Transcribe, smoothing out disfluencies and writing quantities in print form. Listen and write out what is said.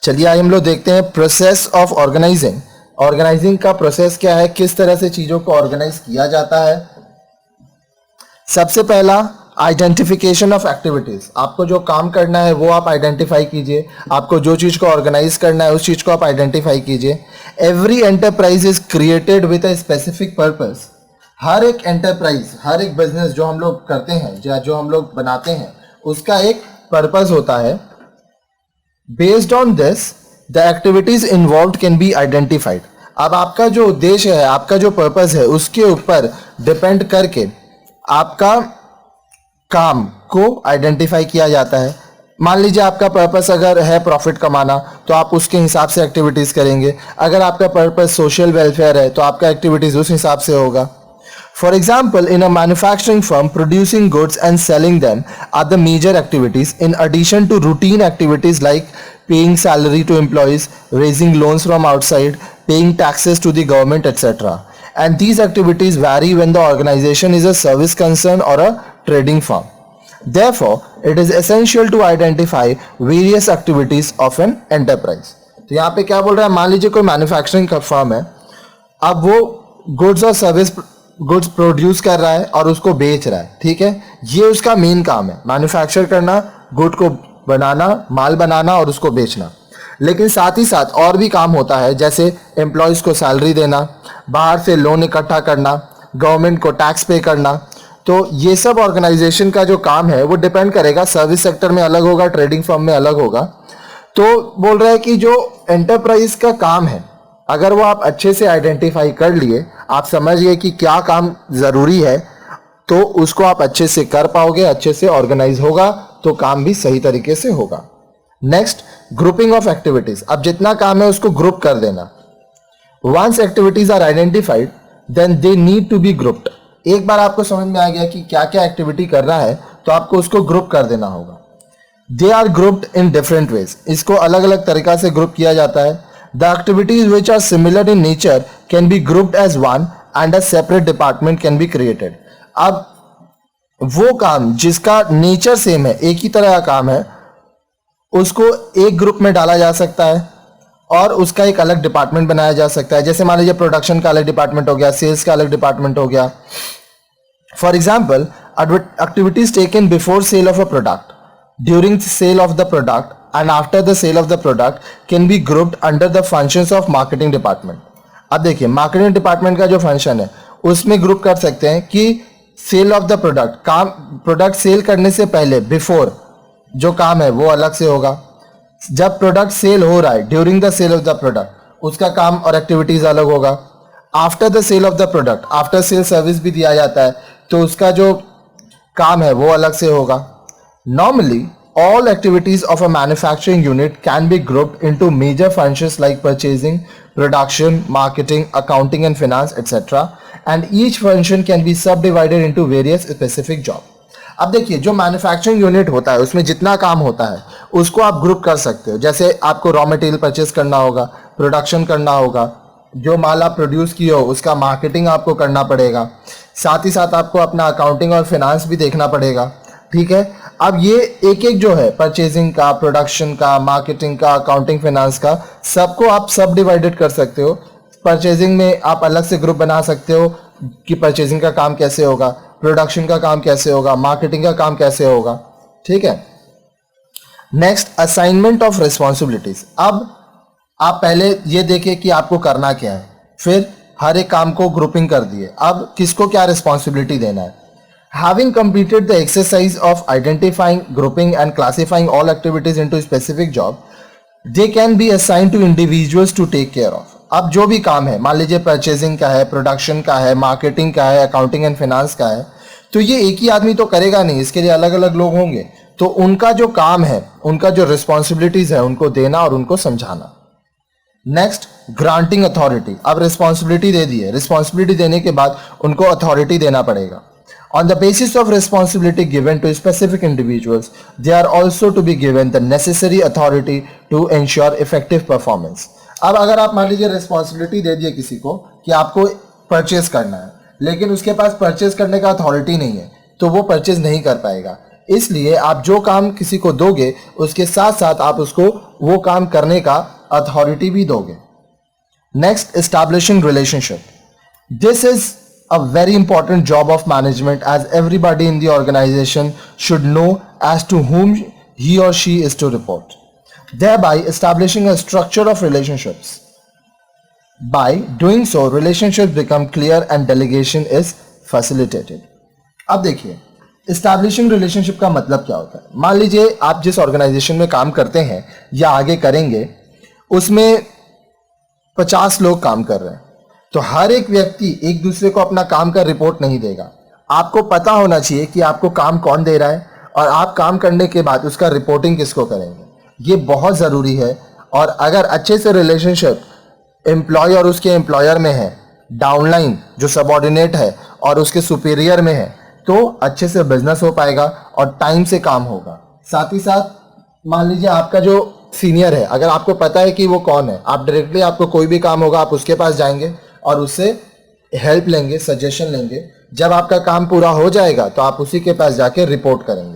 चलिए आइए हम लोग देखते हैं प्रोसेस ऑफ ऑर्गेनाइजिंग। ऑर्गेनाइजिंग का प्रोसेस क्या है, किस तरह से चीजों को ऑर्गेनाइज किया जाता है। सबसे पहला आइडेंटिफिकेशन ऑफ एक्टिविटीज। आपको जो काम करना है वो आप आइडेंटिफाई कीजिए, आपको जो चीज को ऑर्गेनाइज करना है उस चीज को आप आइडेंटिफाई कीजिए। Every enterprise is created with a specific purpose. हर एक एंटरप्राइज, हर एक बिजनेस जो हम लोग करते हैं या जो हम लोग बनाते हैं उसका एक पर्पस होता है। Based on this the activities involve can be identified. अब आपका जो उद्देश्य है, आपका जो पर्पस है, उसके ऊपर डिपेंड करके आपका काम को आइडेंटिफाई किया जाता है। मान लीजिए आपका पर्पस अगर है प्रॉफिट कमाना तो आप उसके हिसाब से एक्टिविटीज करेंगे। अगर आपका पर्पस सोशल वेलफेयर है तो आपका एक्टिविटीज उस हिसाब से होगा। For example, in a manufacturing firm, producing goods and selling them are the major activities, in addition to routine activities like paying salary to employees, raising loans from outside, paying taxes to the government, etc. And these activities vary when the organization is a service concern or a trading firm. Therefore, it is essential to identify various activities of an enterprise. तो यहाँ पे क्या बोल रहा है, मान लीजिए कोई मैन्युफैक्चरिंग का फर्म है, अब वो गुड्स और सर्विस गुड्स प्रोड्यूस कर रहा है और उसको बेच रहा है, ठीक है। ये उसका मेन काम है, मैन्युफैक्चर करना, गुड को बनाना, माल बनाना और उसको बेचना। लेकिन साथ ही साथ और भी काम होता है, जैसे एम्प्लॉयज़ को सैलरी देना, बाहर से लोन इकट्ठा करना, गवर्नमेंट को टैक्स पे करना। तो ये सब ऑर्गेनाइजेशन का जो काम है वो डिपेंड करेगा, सर्विस सेक्टर में अलग होगा, ट्रेडिंग फर्म में अलग होगा। तो बोल रहा है कि जो एंटरप्राइज का काम है अगर वो आप अच्छे से आइडेंटिफाई कर लिए, आप समझ गए कि क्या काम ज़रूरी है, तो उसको आप अच्छे से कर पाओगे, अच्छे से ऑर्गेनाइज होगा तो काम भी सही तरीके से होगा। Next, grouping of activities. अब जितना काम है उसको ग्रुप कर देना। Once activities are identified then they need to be grouped. एक बार आपको समझ में आ गया कि क्या क्या एक्टिविटी करना है तो आपको उसको ग्रुप कर देना होगा। They are grouped in different ways. इसको अलग अलग तरीका से ग्रुप किया जाता है। The activities which are similar in nature can be grouped as one and a separate department can be created. अब वो काम जिसका नेचर सेम है, एक ही तरह का काम है, उसको एक ग्रुप में डाला जा सकता है और उसका एक अलग डिपार्टमेंट बनाया जा सकता है। जैसे मान लीजिए प्रोडक्शन का अलग डिपार्टमेंट हो गया, सेल्स का अलग डिपार्टमेंट हो गया। For example, activities taken before sale of a product, during sale of the product and after the sale of the product can be grouped under the functions of marketing department. अब देखिए marketing department का जो function है उसमें group कर सकते हैं कि सेल ऑफ द प्रोडक्ट, काम प्रोडक्ट सेल करने से पहले, बिफोर जो काम है वो अलग से होगा। जब प्रोडक्ट सेल हो रहा है, during the sale of the product, उसका काम और एक्टिविटीज अलग होगा। After the sale of the product, after sale service भी दिया जाता है तो उसका जो काम है वो अलग से होगा। Normally all activities of a manufacturing unit can be grouped into major functions like purchasing, production, marketing, accounting and finance, etc. And each function can be subdivided into various specific jobs. अब देखिए जो manufacturing unit होता है उसमें जितना काम होता है उसको आप ग्रुप कर सकते हो। जैसे आपको रॉ मटेरियल परचेस करना होगा, प्रोडक्शन करना होगा, जो माल आप प्रोड्यूस किए हो उसका मार्केटिंग आपको करना पड़ेगा, साथ ही साथ आपको अपना अकाउंटिंग और फिनांस भी देखना पड़ेगा, ठीक है। अब ये एक एक जो है, परचेजिंग का, प्रोडक्शन का, मार्केटिंग का, अकाउंटिंग, फाइनेंस का, सबको आप सब डिवाइडेड कर सकते हो। परचेजिंग में आप अलग से ग्रुप बना सकते हो कि परचेजिंग का काम कैसे होगा, प्रोडक्शन का काम कैसे होगा, मार्केटिंग का काम कैसे होगा, ठीक है। Next, assignment of responsibilities. अब आप पहले ये देखिए कि आपको करना क्या है, फिर हर एक काम को ग्रुपिंग कर दिए, अब किसको क्या रिस्पॉन्सिबिलिटी देना है। Having completed the exercise of identifying, grouping and classifying all activities into specific job, they can be assigned to individuals to take care of. अब जो भी काम है, मान लीजिए परचेजिंग का है, प्रोडक्शन का है, मार्केटिंग का है, अकाउंटिंग एंड फाइनेंस का है, तो ये एक ही आदमी तो करेगा नहीं, इसके लिए अलग अलग लोग होंगे। तो उनका जो काम है, उनका जो रिस्पॉन्सिबिलिटीज है उनको देना और उनको समझाना। Next, granting authority. अब रिस्पॉन्सिबिलिटी दे दी है, रिस्पॉन्सिबिलिटी देने के बाद उनको अथॉरिटी देना पड़ेगा। On the basis of responsibility given to specific individuals, they are also to be given the necessary authority to ensure effective performance. अब अगर आप मान लीजिए रिस्पॉन्सिबिलिटी दे दिए किसी को कि आपको परचेज करना है, लेकिन उसके पास परचेज करने का अथॉरिटी नहीं है, तो वो परचेज नहीं कर पाएगा। इसलिए आप जो काम किसी को दोगे उसके साथ साथ आप उसको वो काम करने का अथॉरिटी भी दोगे। Next, establishing relationship. This is a very important job of management, as everybody in the organization should know as to whom he or she is to report, thereby establishing a structure of relationships. By doing so, relationships become clear and delegation is facilitated. अब देखिए, establishing relationship का मतलब क्या होता है। मान लीजिए आप जिस ऑर्गेनाइजेशन में काम करते हैं या आगे करेंगे उसमें 50 लोग काम कर रहे हैं, तो हर एक व्यक्ति एक दूसरे को अपना काम का रिपोर्ट नहीं देगा। आपको पता होना चाहिए कि आपको काम कौन दे रहा है और आप काम करने के बाद उसका रिपोर्टिंग किसको करेंगे। ये बहुत ज़रूरी है। और अगर अच्छे से रिलेशनशिप एम्प्लॉय और उसके एम्प्लॉयर में है, डाउनलाइन जो सबऑर्डिनेट है और उसके सुपीरियर में है, तो अच्छे से बिजनेस हो पाएगा और टाइम से काम होगा। साथ ही साथ मान लीजिए आपका जो सीनियर है, अगर आपको पता है कि वो कौन है, आप डायरेक्टली, आपको कोई भी काम होगा आप उसके पास जाएंगे और उससे हेल्प लेंगे, सजेशन लेंगे। जब आपका काम पूरा हो जाएगा तो आप उसी के पास जाके रिपोर्ट करेंगे।